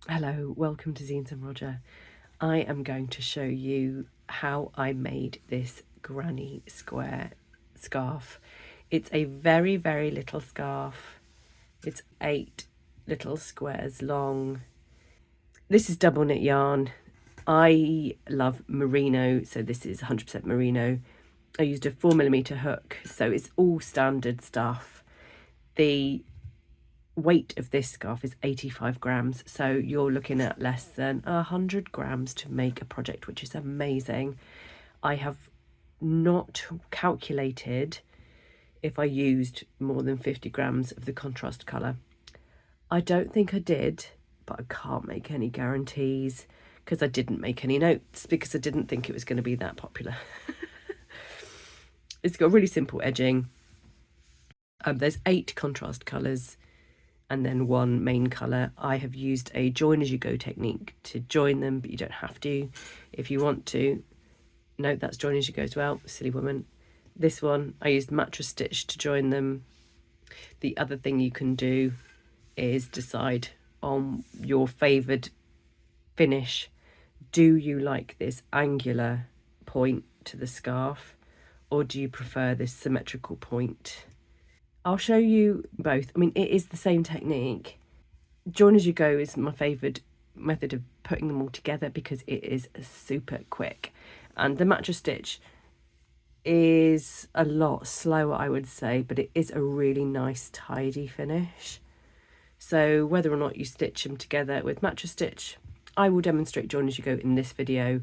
Hello, welcome to Zeens and Roger. I am going to show you how I made this granny square scarf. It's a very, very little scarf. It's 8 little squares long. This is double knit yarn. I love merino, so this is 100% merino. I used a 4mm hook, so it's all standard stuff. The weight of this scarf is 85 grams, so you're looking at less than 100 grams to make a project, which is amazing. I have not calculated if I used more than 50 grams of the contrast colour. I don't think I did, but I can't make any guarantees because I didn't make any notes because I didn't think it was going to be that popular. It's got really simple edging. There's 8 contrast colours and then 1 main colour. I have used a join as you go technique to join them, but you don't have to if you want to. No, that's join as you go as well, silly woman. This one, I used mattress stitch to join them. The other thing you can do is decide on your favoured finish. Do you like this angular point to the scarf, or do you prefer this symmetrical point? I'll show you both. I mean, it is the same technique. Join as you go is my favoured method of putting them all together because it is super quick. And the mattress stitch is a lot slower, I would say, but it is a really nice, tidy finish. So whether or not you stitch them together with mattress stitch, I will demonstrate join as you go in this video.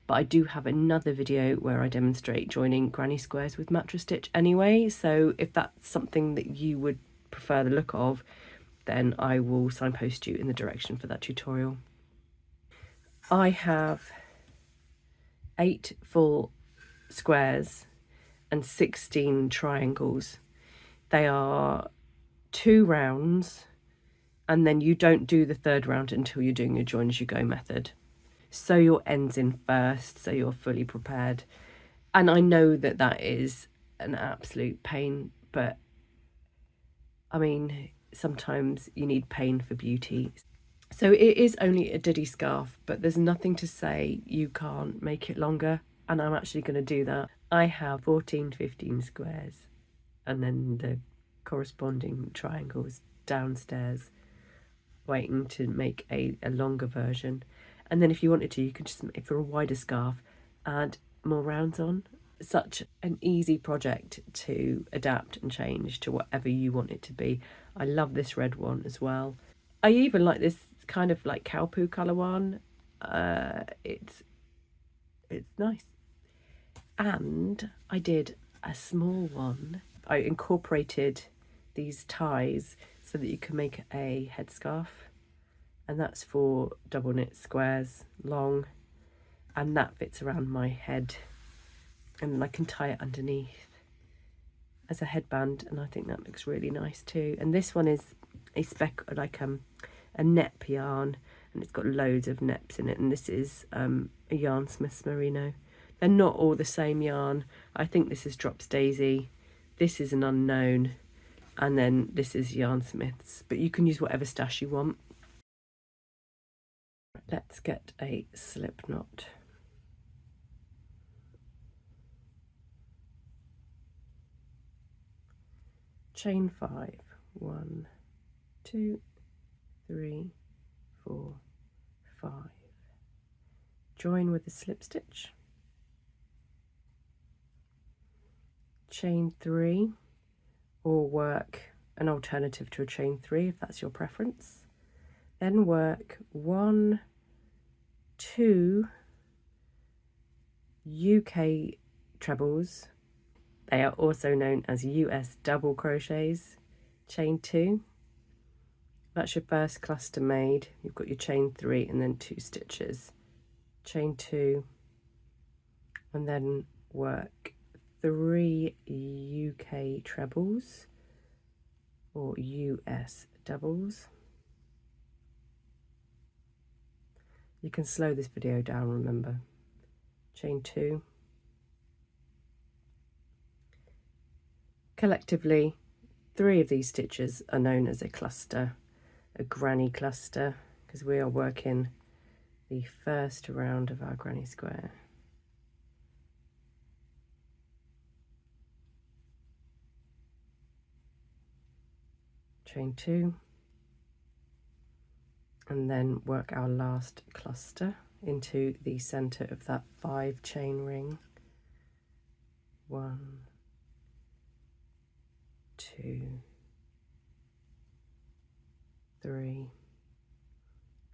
But I do have another video where I demonstrate joining granny squares with mattress stitch anyway. So if that's something that you would prefer the look of, then I will signpost you in the direction for that tutorial. I have 8 full squares and 16 triangles. They are 2 rounds, and then you don't do the 3rd round until you're doing your join as you go method. Sew your ends in first so you're fully prepared. And I know that that is an absolute pain, but I mean, sometimes you need pain for beauty. So it is only a diddy scarf, but there's nothing to say you can't make it longer, and I'm actually going to do that. I have 15 squares and then the corresponding triangles downstairs waiting to make a longer version. And then if you wanted to, you could just, for a wider scarf, add more rounds on. Such an easy project to adapt and change to whatever you want it to be. I love this red one as well. I even like this kind of like cow poo colour one. It's nice. And I did a small one. I incorporated these ties so that you can make a headscarf, and that's for double knit squares long, and that fits around my head, and I can tie it underneath as a headband, and I think that looks really nice too. And this one is a a nep yarn, and it's got loads of neps in it, and this is a Yarn Smith's merino. They're not all the same yarn. I think this is Drops Daisy, this is an unknown, and then this is Yarn Smith's, but you can use whatever stash you want. Let's get a slip knot. Chain 5, 1, 2, 3, 4, 5. Join with a slip stitch. Chain 3, or work an alternative to a chain 3 if that's your preference. Then work 1, 2 UK trebles. They are also known as US double crochets. Chain 2. That's your first cluster made. You've got your chain 3 and then 2 stitches. Chain 2, and then work 3 UK trebles or US doubles. You can slow this video down, remember. Chain 2. Collectively, 3 of these stitches are known as a cluster, a granny cluster, because we are working the first round of our granny square. Chain 2, and then work our last cluster into the center of that 5 chain ring. 1, 2, 3,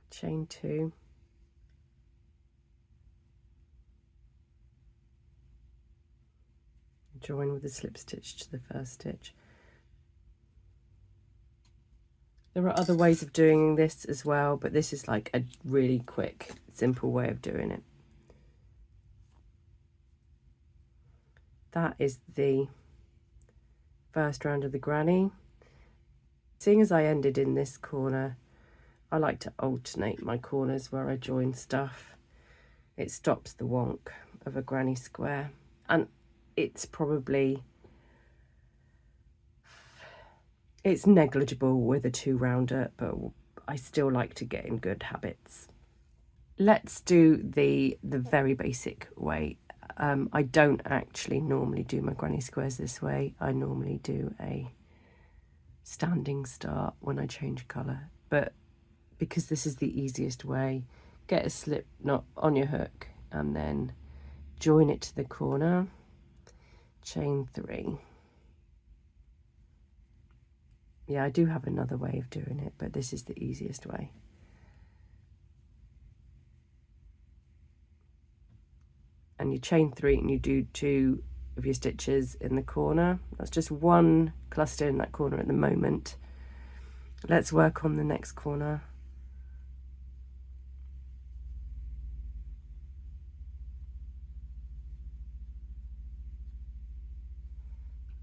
chain 2, join with a slip stitch to the first stitch. There are other ways of doing this as well, but this is like a really quick, simple way of doing it. That is the first round of the granny. Seeing as I ended in this corner, I like to alternate my corners where I join stuff. It stops the wonk of a granny square, and it's probably, it's negligible with a 2-rounder, but I still like to get in good habits. Let's do the very basic way. I don't actually normally do my granny squares this way. I normally do a standing start when I change colour, but because this is the easiest way, get a slip knot on your hook and then join it to the corner, chain 3. Yeah, I do have another way of doing it, but this is the easiest way. And you chain 3 and you do 2 of your stitches in the corner. That's just 1 cluster in that corner at the moment. Let's work on the next corner.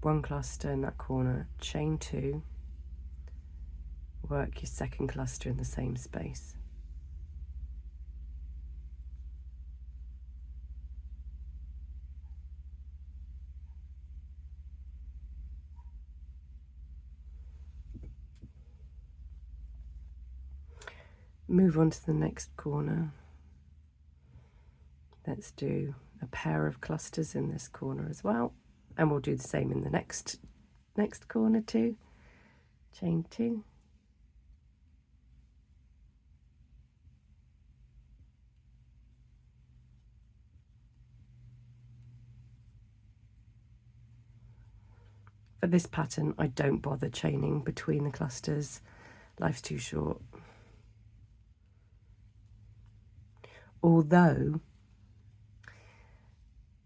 One cluster in that corner, chain 2, work your second cluster in the same space. Move on to the next corner. Let's do a pair of clusters in this corner as well, and we'll do the same in the next corner too. Chain 2. For this pattern, I don't bother chaining between the clusters. Life's too short. Although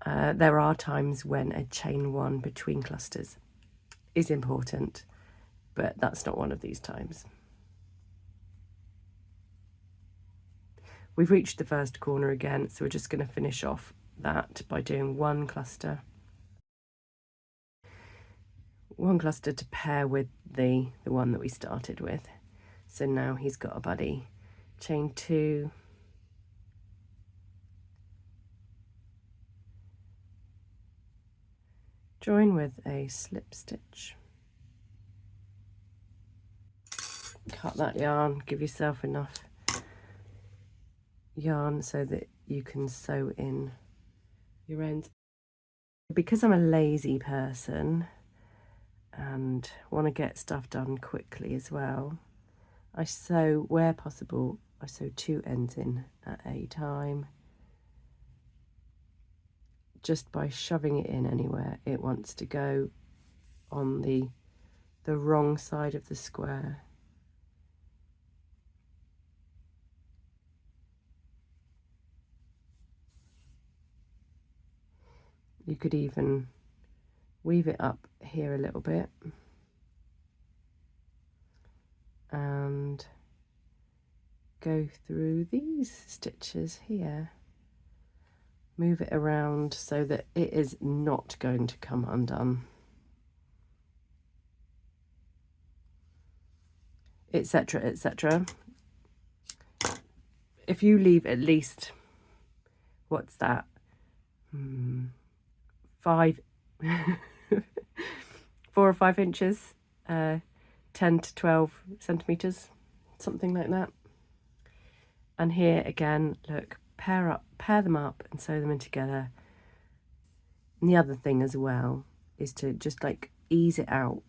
there are times when a chain 1 between clusters is important, but that's not one of these times. We've reached the first corner again, so we're just going to finish off that by doing 1 cluster. 1 cluster to pair with the one that we started with. So now he's got a buddy. Chain 2. Join with a slip stitch. Cut that yarn, give yourself enough yarn so that you can sew in your ends. Because I'm a lazy person and want to get stuff done quickly as well, I sew, where possible, I sew 2 ends in at a time. Just by shoving it in anywhere it wants to go on the wrong side of the square. You could even weave it up here a little bit and go through these stitches here. Move it around so that it is not going to come undone, etc., etc. If you leave at least, what's that, 4 or 5 inches, 10 to 12 centimeters, something like that. And here again, look, pair them up and sew them in together. And the other thing as well is to just like ease it out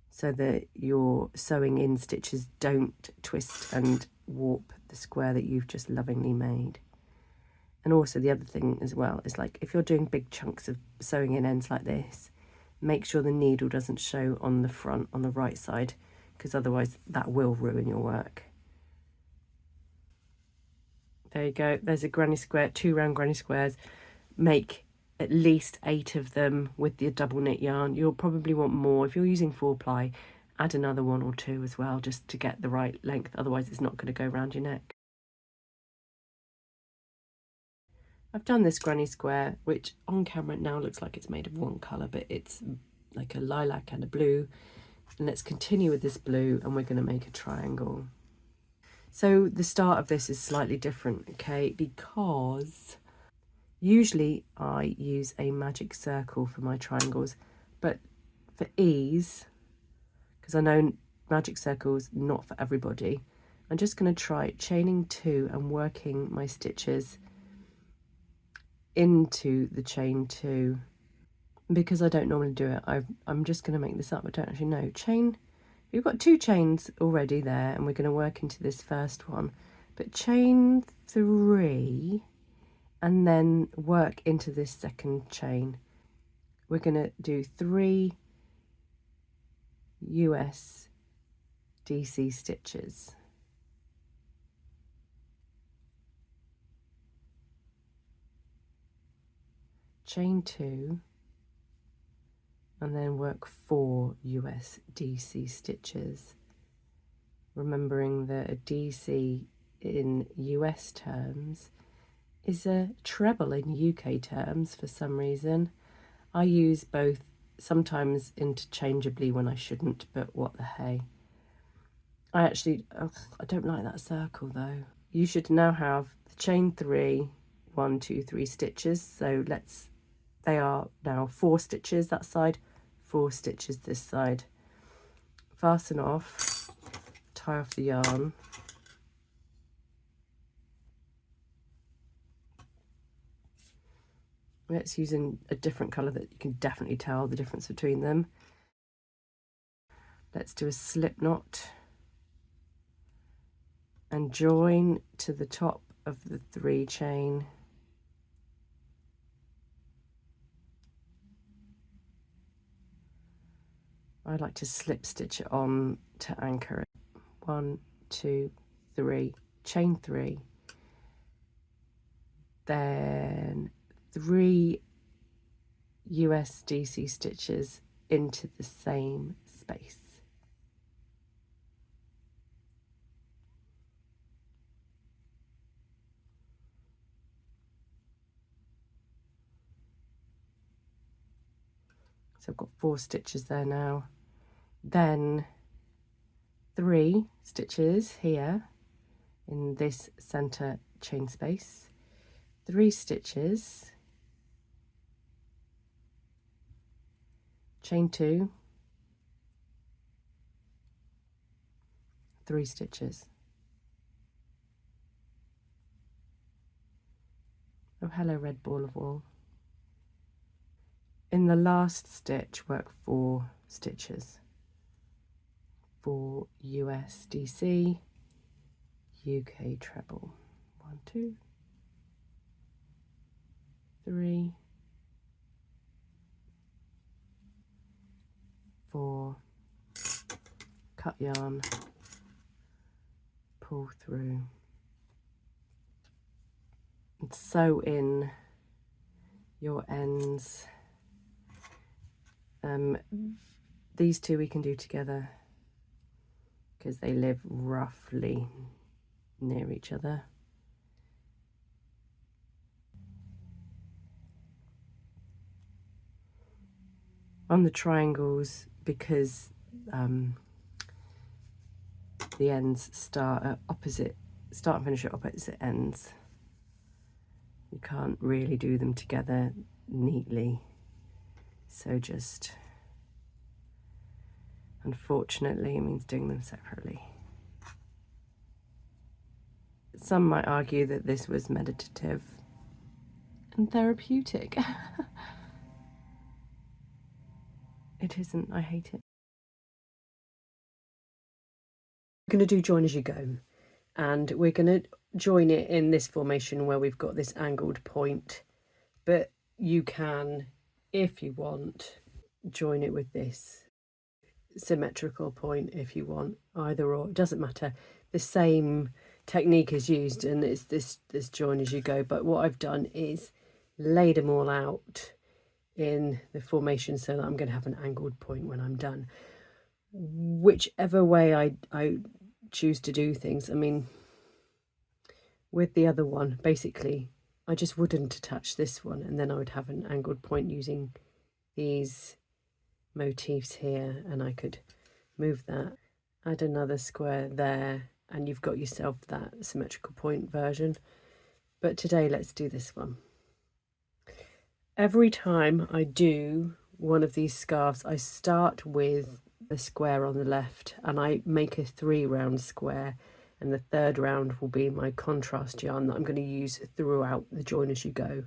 so that your sewing in stitches don't twist and warp the square that you've just lovingly made. And also the other thing as well is, like, if you're doing big chunks of sewing in ends like this, make sure the needle doesn't show on the front, on the right side, because otherwise that will ruin your work. There you go, there's a granny square, 2 round granny squares. Make at least 8 of them with the double knit yarn. You'll probably want more. If you're using 4-ply, add another 1 or 2 as well, just to get the right length, otherwise it's not going to go around your neck. I've done this granny square, which on camera now looks like it's made of one colour, but it's like a lilac and a blue. And let's continue with this blue, and we're going to make a triangle. So the start of this is slightly different, okay, because usually I use a magic circle for my triangles, but for ease, because I know magic circles not for everybody, I'm just going to try chaining 2 and working my stitches into the chain 2, because I don't normally do it. I'm just going to make this up. I don't actually know. Chain, we've got 2 chains already there, and we're going to work into this first one, but chain 3 and then work into this second chain. We're going to do 3 US DC stitches. Chain 2 and then work 4 US DC stitches, remembering that a DC in US terms is a treble in UK terms for some reason. I use both, sometimes interchangeably when I shouldn't, but what the hey. I don't like that circle though. You should now have the chain 3, 1, 2, 3 stitches. So they are now 4 stitches that side, 4 stitches this side. Fasten off, tie off the yarn. Let's use a different colour that you can definitely tell the difference between them. Let's do a slip knot and join to the top of the 3 chain. I like to slip stitch it on to anchor it. 1, 2, 3, chain 3, then 3 US DC stitches into the same space. So I've got 4 stitches there now. Then 3 stitches here in this center chain space, 3 stitches, chain 2, 3 stitches. Oh, hello, red ball of wool. In the last stitch, work 4 stitches. 4 US DC, UK treble. 1, 2, 3, 4, cut yarn, pull through, and sew in your ends. These 2 we can do together because they live roughly near each other. On the triangles, because the ends start and finish at opposite ends, you can't really do them together neatly. So just, unfortunately, it means doing them separately. Some might argue that this was meditative and therapeutic. It isn't, I hate it. We're going to do join as you go, and we're going to join it in this formation where we've got this angled point, but you can, if you want, join it with this symmetrical point if you want, either or, it doesn't matter. The same technique is used, and it's this join as you go, but what I've done is laid them all out in the formation so that I'm going to have an angled point when I'm done. Whichever way I choose to do things, I mean, with the other one, basically, I just wouldn't attach this one, and then I would have an angled point using these motifs here, and I could move that, add another square there, and you've got yourself that symmetrical point version. But today, let's do this one. Every time I do one of these scarves, I start with the square on the left, and I make a 3-round square, and the 3rd round will be my contrast yarn that I'm going to use throughout the join as you go.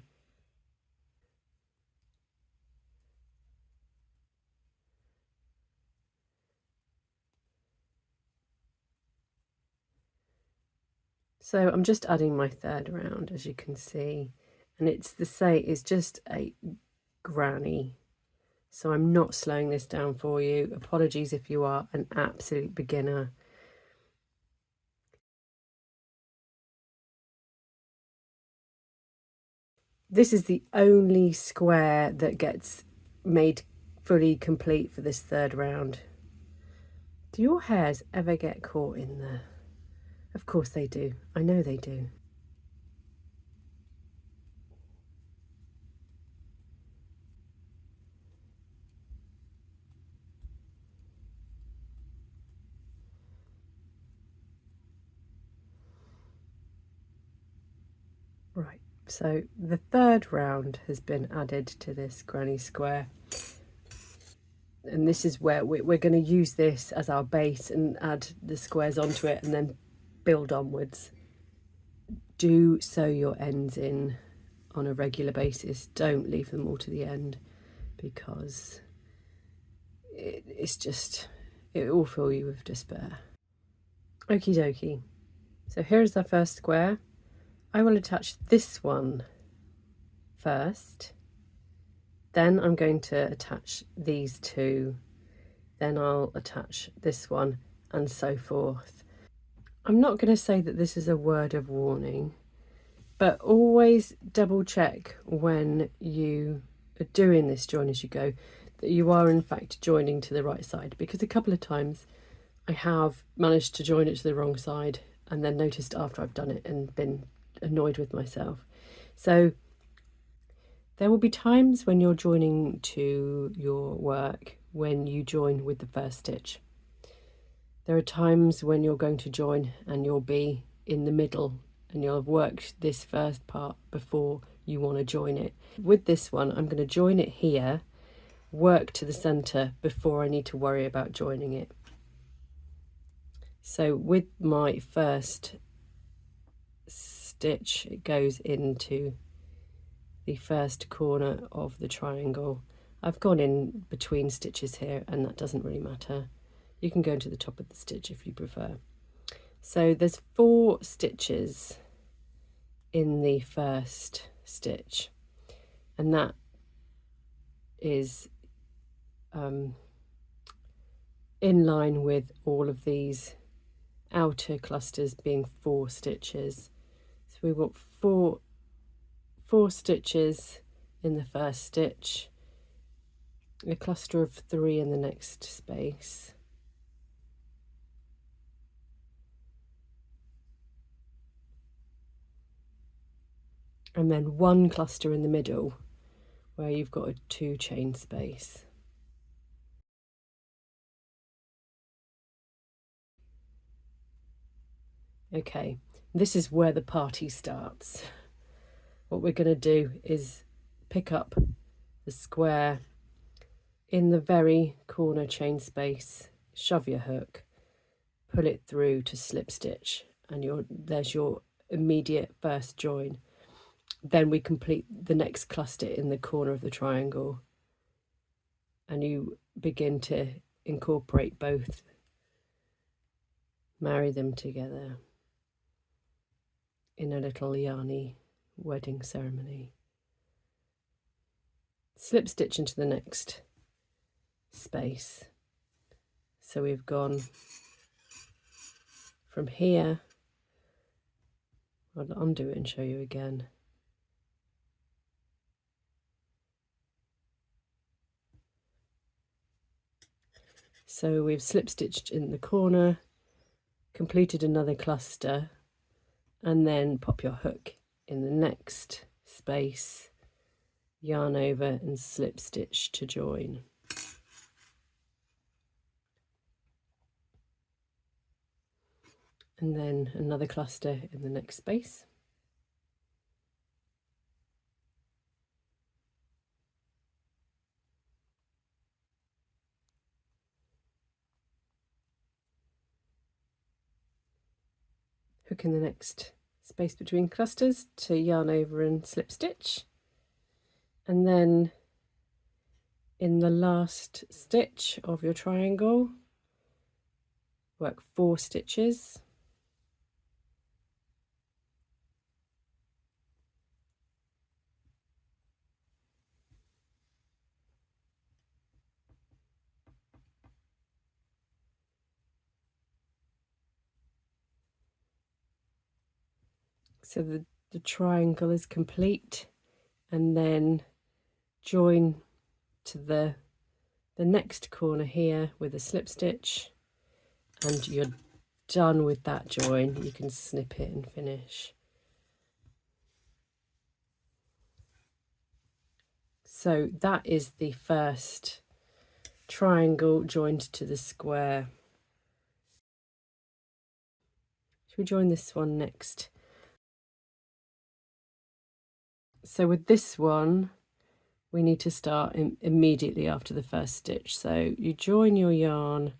So I'm just adding my 3rd round, as you can see, and it's just a granny, so I'm not slowing this down for you. Apologies if you are an absolute beginner. This is the only square that gets made fully complete for this 3rd round. Do your hairs ever get caught in there? Of course they do. I know they do. Right, so the 3rd round has been added to this granny square. And this is where we're going to use this as our base and add the squares onto it and then build onwards. Do sew your ends in on a regular basis. Don't leave them all to the end, because it will fill you with despair. Okie dokie. So here's our first square. I will attach this one first. Then I'm going to attach these two. Then I'll attach this one, and so forth. I'm not going to say that this is a word of warning, but always double check when you are doing this join as you go that you are in fact joining to the right side, because a couple of times I have managed to join it to the wrong side and then noticed after I've done it and been annoyed with myself. So there will be times when you're joining to your work when you join with the first stitch. There are times when you're going to join and you'll be in the middle and you'll have worked this first part before you want to join it. With this one, I'm going to join it here, work to the center before I need to worry about joining it. So with my first stitch, it goes into the first corner of the triangle. I've gone in between stitches here, and that doesn't really matter. You can go into the top of the stitch if you prefer. So there's 4 stitches in the first stitch, and that is in line with all of these outer clusters being 4 stitches. So we've got four stitches in the first stitch, a cluster of 3 in the next space, and then 1 cluster in the middle where you've got a 2 chain space. Okay, this is where the party starts. What we're going to do is pick up the square in the very corner chain space, shove your hook, pull it through to slip stitch, and there's your immediate first join. Then we complete the next cluster in the corner of the triangle, and you begin to incorporate both, marry them together in a little yarny wedding ceremony. Slip stitch into the next space. So we've gone from here, I'll undo it and show you again. So we've slip stitched in the corner, completed another cluster, and then pop your hook in the next space, yarn over and slip stitch to join. And then another cluster in the next space. Hook in the next space between clusters to yarn over and slip stitch. And then in the last stitch of your triangle, work 4 stitches. So the triangle is complete, and then join to the next corner here with a slip stitch, and you're done with that join. You can snip it and finish. So that is the first triangle joined to the square. Should we join this one next? So with this one, we need to start immediately after the first stitch. So you join your yarn,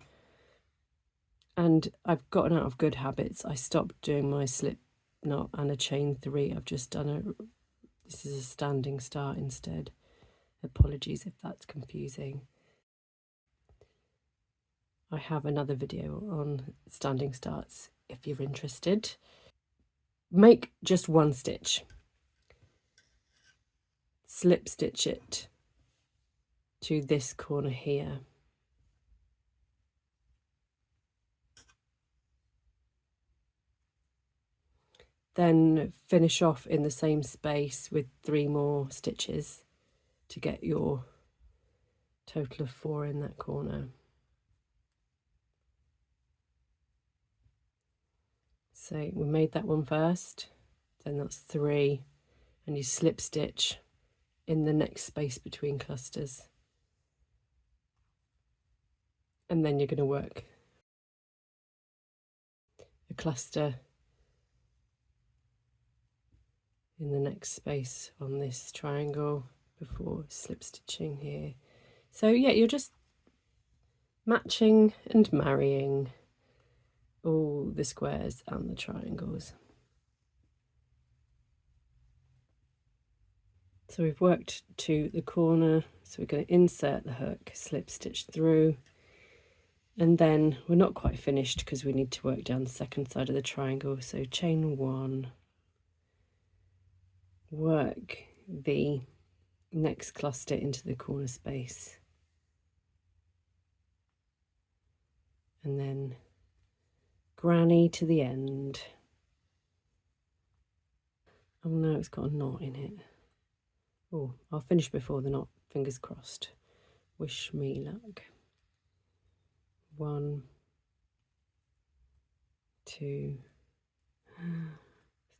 and I've gotten out of good habits. I stopped doing my slip knot and a chain 3. I've just done this is a standing start instead. Apologies if that's confusing. I have another video on standing starts if you're interested. Make just 1 stitch. Slip stitch it to this corner here. Then finish off in the same space with 3 more stitches to get your total of 4 in that corner. So we made that one first, then that's 3, and you slip stitch in the next space between clusters. And then you're going to work a cluster in the next space on this triangle before slip stitching here. So yeah, you're just matching and marrying all the squares and the triangles. So we've worked to the corner, so we're going to insert the hook, slip stitch through, and then we're not quite finished because we need to work down the second side of the triangle. So chain 1, work the next cluster into the corner space, and then granny to the end. Oh no, it's got a knot in it. Oh, I'll finish before the knot, fingers crossed. Wish me luck. 1, 2,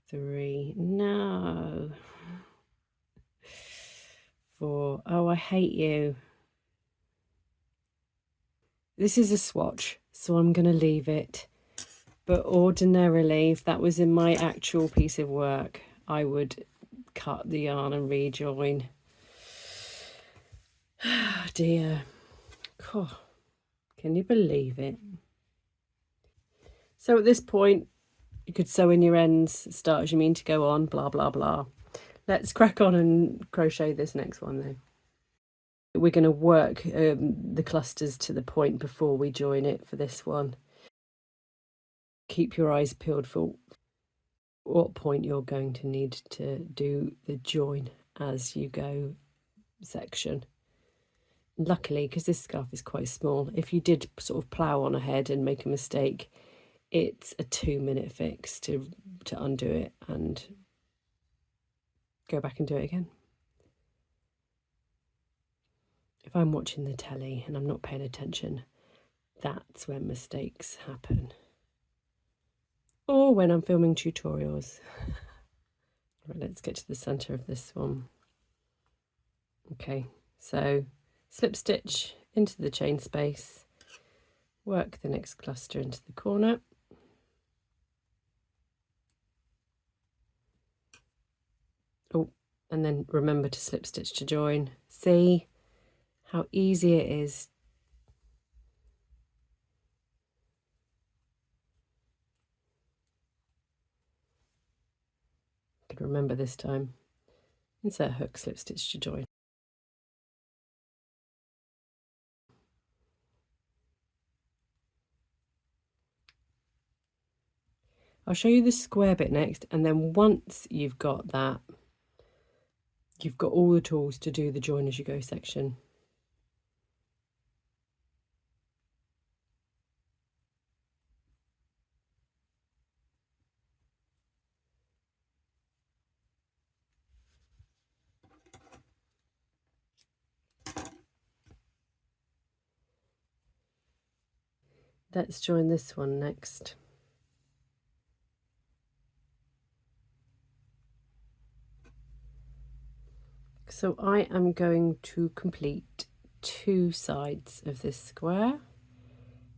3, no. 4, oh, I hate you. This is a swatch, so I'm going to leave it. But ordinarily, if that was in my actual piece of work, I would cut the yarn and rejoin. Oh dear. Oh, can you believe it? So at this point, You could sew in your ends, start as you mean to go on, blah, blah, blah. Let's crack on and crochet this next one then. We're going to work the clusters to the point before we join it for this one. Keep your eyes peeled for what point you're going to need to do the join as you go section. Luckily, because this scarf is quite small, if you did sort of plough on ahead and make a mistake, it's a 2-minute fix to undo it and go back and do it again. If I'm watching the telly and I'm not paying attention, that's when mistakes happen. Or when I'm filming tutorials. Right, let's get to the center of this one. Okay, so slip stitch into the chain space, work the next cluster into the corner. Oh, and then remember to slip stitch to join. See how easy it is. Could remember this time. Insert hook, slip stitch to join. I'll show you the square bit next, and then once you've got that, you've got all the tools to do the join as you go section. Let's join this one next. So I am going to complete 2 sides of this square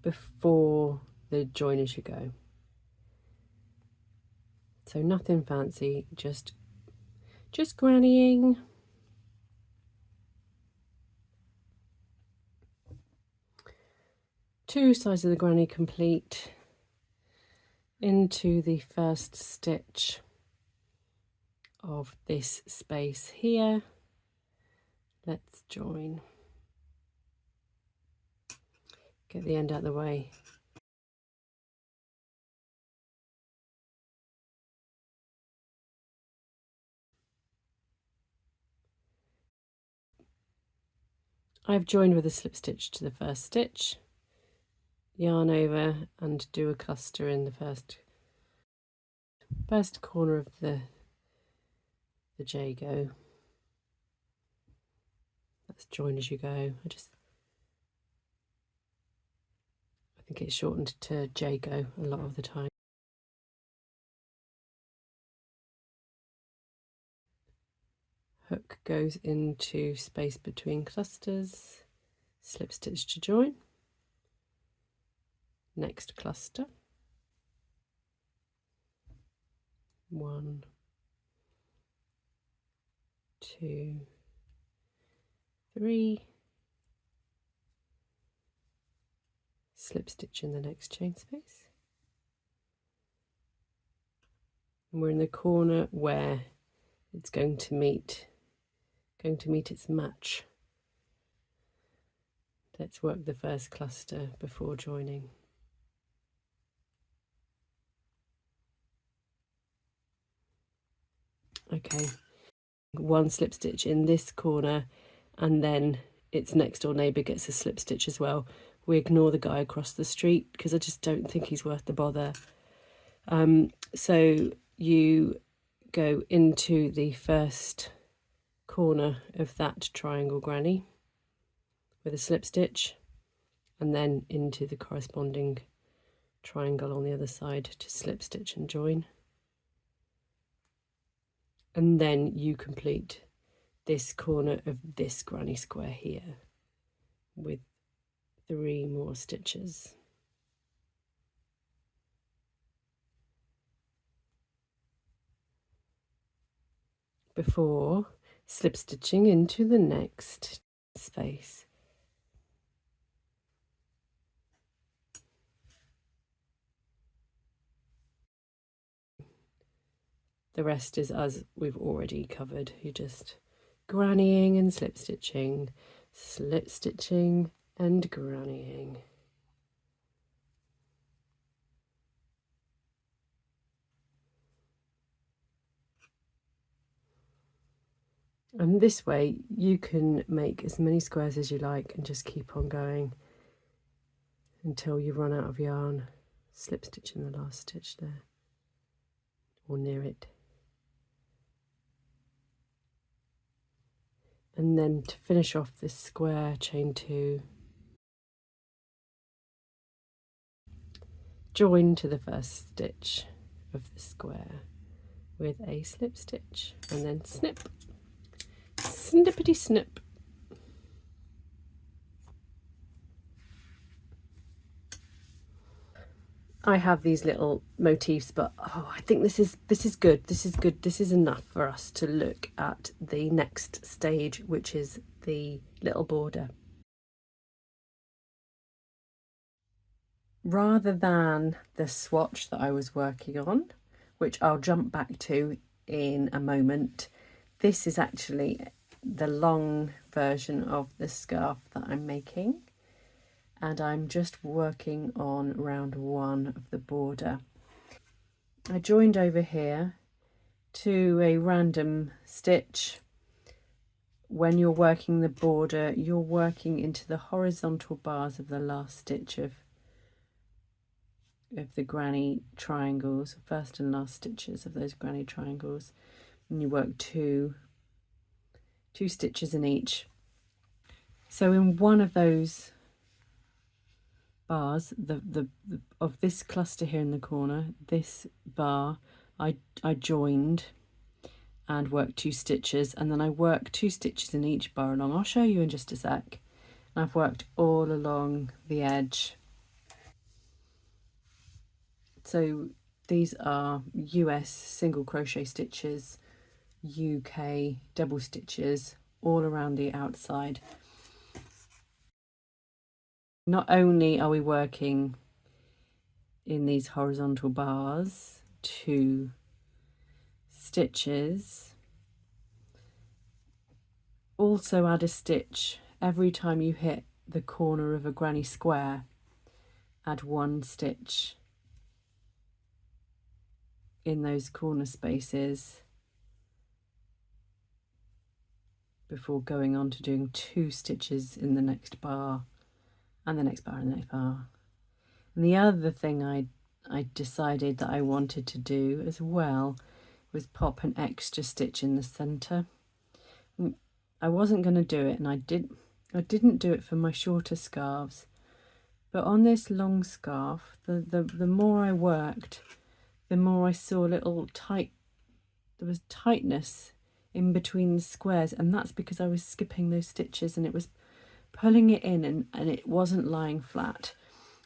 before the join as you go. So nothing fancy, just grannying. Two sides of the granny complete into the first stitch of this space here. Let's join. Get the end out of the way. I've joined with a slip stitch to the first stitch, yarn over and do a cluster in the first corner of the JAYG. That's join as you go. I think it's shortened to JAYG a lot of the time. Hook goes into space between clusters, slip stitch to join, next cluster, 1, 2, 3, slip stitch in the next chain space, and we're in the corner where it's going to meet its match. Let's work the first cluster before joining. Okay, 1 slip stitch in this corner, and then its next door neighbour gets a slip stitch as well. We ignore the guy across the street because I just don't think he's worth the bother. So you go into the first corner of that triangle granny with a slip stitch, and then into the corresponding triangle on the other side to slip stitch and join. And then you complete this corner of this granny square here with 3 more stitches. Before slip stitching into the next space. The rest is as we've already covered. You're just grannying and slip stitching and grannying. And this way you can make as many squares as you like and just keep on going until you run out of yarn. Slip stitch in the last stitch there, or near it. And then to finish off this square, chain 2, join to the first stitch of the square with a slip stitch, and then snip, snippety snip. I have these little motifs, but oh, I think this is good. This is good. This is enough for us to look at the next stage, which is the little border. Rather than the swatch that I was working on, which I'll jump back to in a moment, this is actually the long version of the scarf that I'm making, and I'm just working on round 1 of the border. I joined over here to a random stitch. When you're working the border, you're working into the horizontal bars of the last stitch of the granny triangles, first and last stitches of those granny triangles, and you work two stitches in each. So in one of those bars, the of this cluster here in the corner, this bar, I joined and worked 2 stitches, and then I work 2 stitches in each bar along. I'll show you in just a sec. And I've worked all along the edge. So these are US single crochet stitches, UK double stitches, all around the outside. Not only are we working in these horizontal bars, 2 stitches, also add a stitch every time you hit the corner of a granny square. Add 1 stitch in those corner spaces before going on to doing 2 stitches in the next bar and the next bar and the next bar. And the other thing I decided that I wanted to do as well was pop an extra stitch in the center. I wasn't going to do it, and I didn't do it for my shorter scarves, but on this long scarf, the more I worked, the more I saw little there was tightness in between the squares, and that's because I was skipping those stitches and it was pulling it in, and it wasn't lying flat.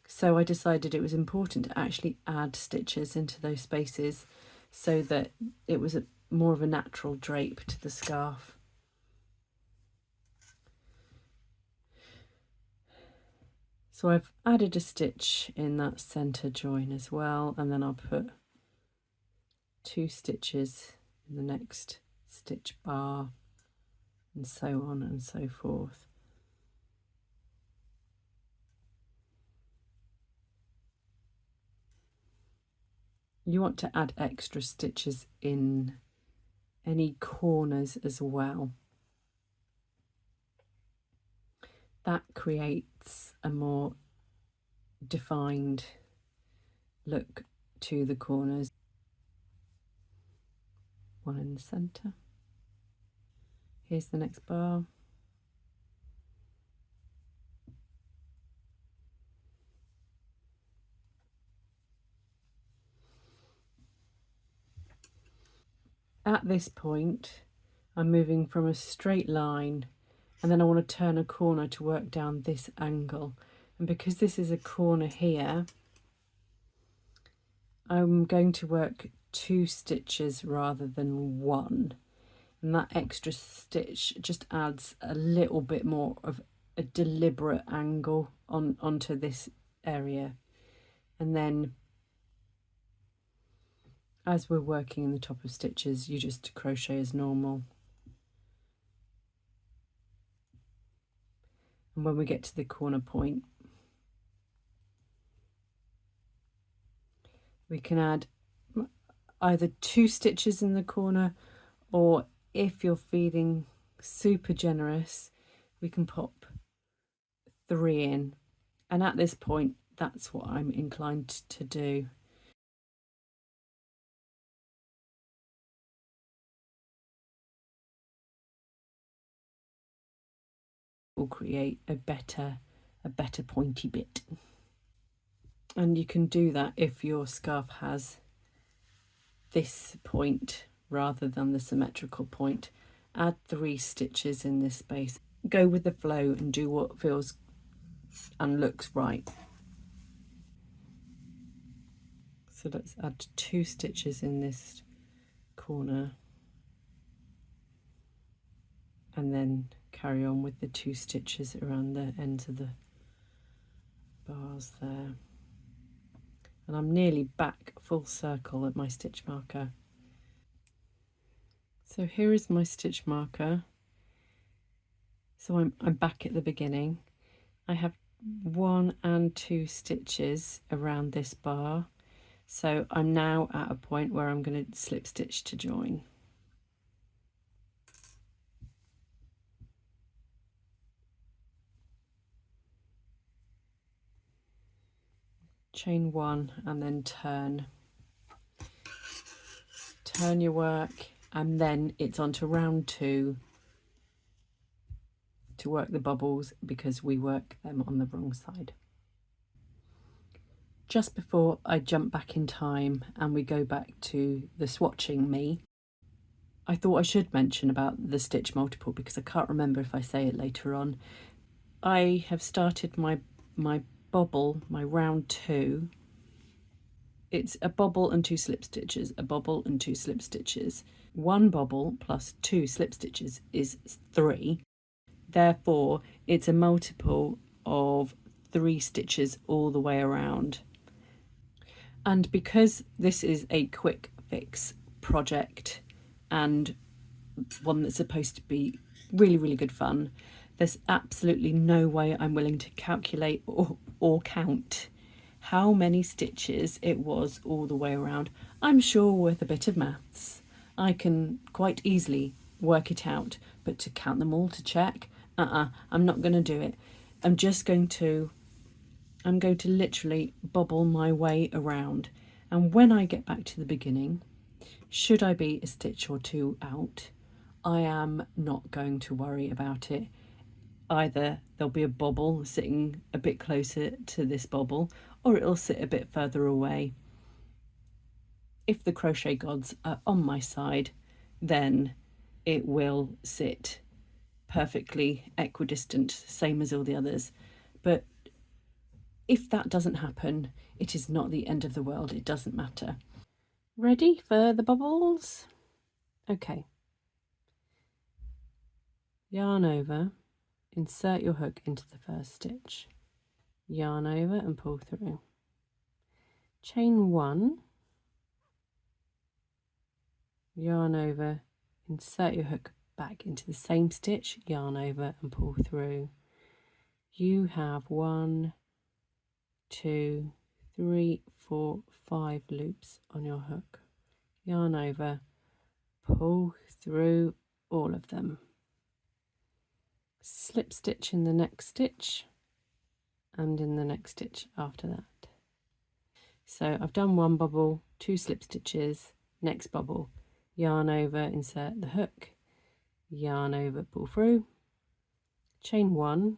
So I decided it was important to actually add stitches into those spaces so that it was more of a natural drape to the scarf. So I've added a stitch in that center join as well, and then I'll put 2 stitches in the next stitch bar, and so on and so forth. You want to add extra stitches in any corners as well. That creates a more defined look to the corners. 1 in the center. Here's the next bar. At this point, I'm moving from a straight line, and then I want to turn a corner to work down this angle. And because this is a corner here, I'm going to work 2 stitches rather than 1. And that extra stitch just adds a little bit more of a deliberate angle onto this area. And then As we're working in the top of stitches, you just crochet as normal. And when we get to the corner point, we can add either 2 stitches in the corner, or if you're feeling super generous, we can pop 3 in. And at this point, that's what I'm inclined to do. Will create a better pointy bit. And you can do that if your scarf has this point rather than the symmetrical point. Add 3 stitches in this space. Go with the flow and do what feels and looks right. So let's add 2 stitches in this corner and then carry on with the 2 stitches around the ends of the bars there. And I'm nearly back full circle at my stitch marker. So here is my stitch marker. So I'm back at the beginning. I have 1 and 2 stitches around this bar. So I'm now at a point where I'm going to slip stitch to join. Chain 1 and then turn your work, and then it's on to round 2 to work the bubbles because we work them on the wrong side. Just before I jump back in time and we go back to the swatching me, I thought I should mention about the stitch multiple because I can't remember if I say it later on. I have started my bobble, my round 2. It's a bobble and 2 slip stitches, a bobble and 2 slip stitches. 1 bobble plus 2 slip stitches is 3. Therefore, it's a multiple of 3 stitches all the way around. And because this is a quick fix project and one that's supposed to be really, really good fun, there's absolutely no way I'm willing to calculate or count how many stitches it was all the way around. I'm sure with a bit of maths I can quite easily work it out, but to count them all to check, I'm not going to do it. I'm going to literally bobble my way around, and when I get back to the beginning, should I be a stitch or 2 out, I am not going to worry about it. Either there'll be a bobble sitting a bit closer to this bobble, or it'll sit a bit further away. If the crochet gods are on my side, then it will sit perfectly equidistant, same as all the others. But if that doesn't happen, it is not the end of the world. It doesn't matter. Ready for the bubbles? Okay. Yarn over, insert your hook into the first stitch, yarn over and pull through. Chain 1, yarn over, insert your hook back into the same stitch, yarn over and pull through. You have 1, 2, 3, 4, 5 loops on your hook. Yarn over, pull through all of them. Slip stitch in the next stitch and in the next stitch after that. So I've done 1 bubble, 2 slip stitches, next bubble, yarn over, insert the hook, yarn over, pull through, chain 1,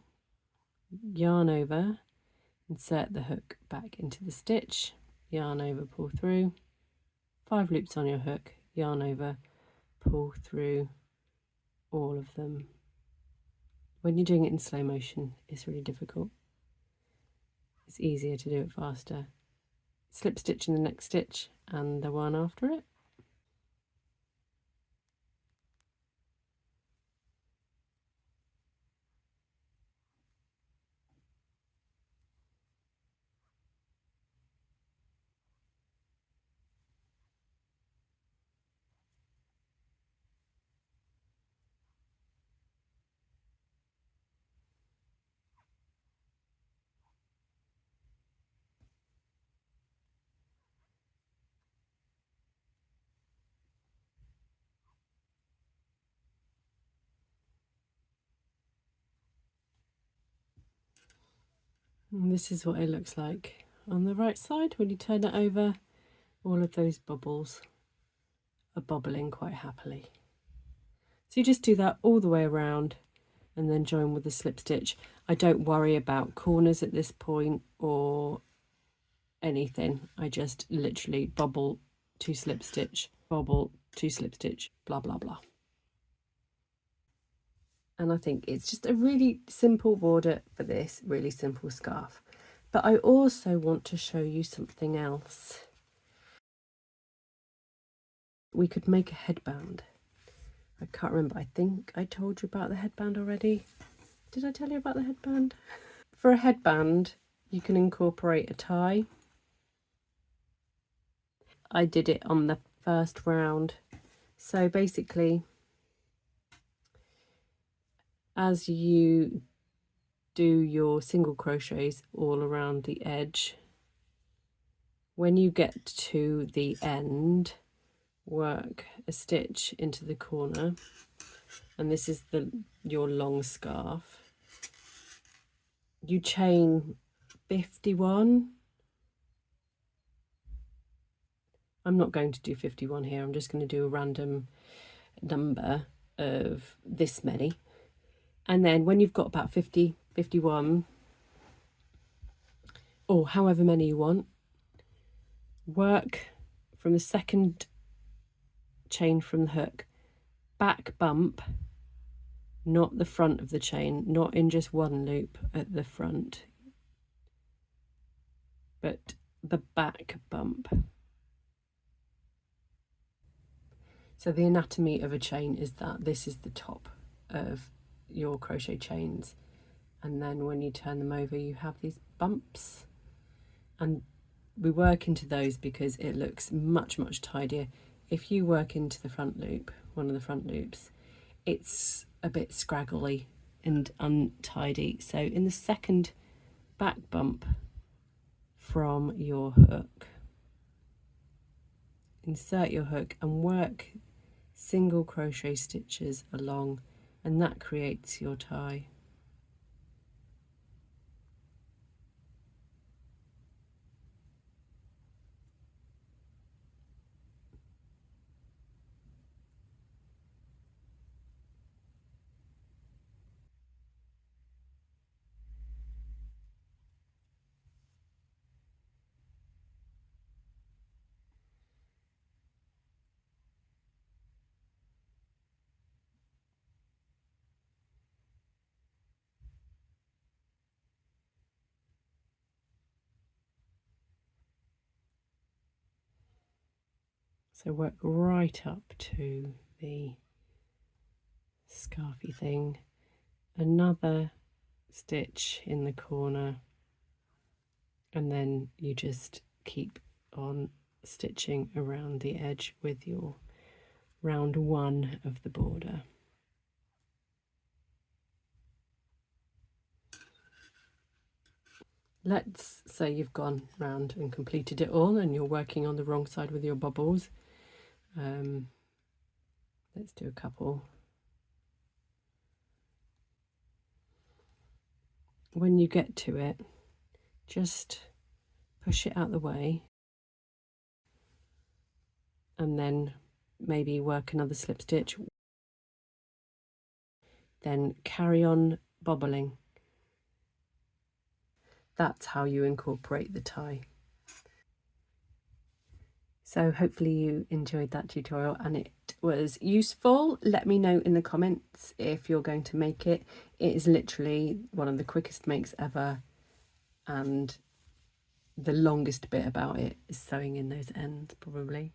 yarn over, insert the hook back into the stitch, yarn over, pull through, 5 loops on your hook, yarn over, pull through all of them. When you're doing it in slow motion, it's really difficult. It's easier to do it faster. Slip stitch in the next stitch and the one after it. And this is what it looks like on the right side. When you turn it over, all of those bubbles are bobbling quite happily. So you just do that all the way around and then join with the slip stitch. I don't worry about corners at this point or anything. I just literally bobble to slip stitch, bobble to slip stitch, blah blah blah. And I think it's just a really simple border for this really simple scarf. But I also want to show you something else. We could make a headband. I can't remember, I think I told you about the headband already. Did I tell you about the headband? For a headband, you can incorporate a tie. I did it on the first round. So basically, as you do your single crochets all around the edge, when you get to the end, work a stitch into the corner, and this is your long scarf. You chain 51. I'm not going to do 51 here, I'm just going to do a random number of this many. And then when you've got about 50, 51, or however many you want, work from the second chain from the hook, back bump, not the front of the chain, not in just one loop at the front, but the back bump. So the anatomy of a chain is that this is the top of your crochet chains, and then when you turn them over you have these bumps, and we work into those because it looks much tidier. If you work into the front loop, one of the front loops, it's a bit scraggly and untidy. So in the second back bump from your hook, insert your hook and work single crochet stitches along, and that creates your tie. So work right up to the scarfy thing, another stitch in the corner, and then you just keep on stitching around the edge with your round one of the border. Let's say you've gone round and completed it all and you're working on the wrong side with your bubbles. Let's do a couple. When you get to it, just push it out the way and then maybe work another slip stitch, then carry on bobbling. That's how you incorporate the tie. So hopefully you enjoyed that tutorial and it was useful. Let me know in the comments if you're going to make it. It is literally one of the quickest makes ever, and the longest bit about it is sewing in those ends probably.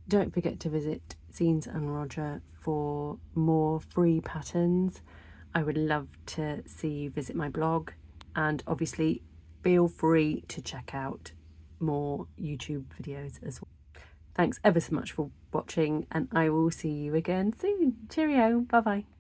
Don't forget to visit Zeens and Roger for more free patterns. I would love to see you visit my blog, and obviously feel free to check out more YouTube videos as well. Thanks ever so much for watching, and I will see you again soon. Cheerio, bye bye.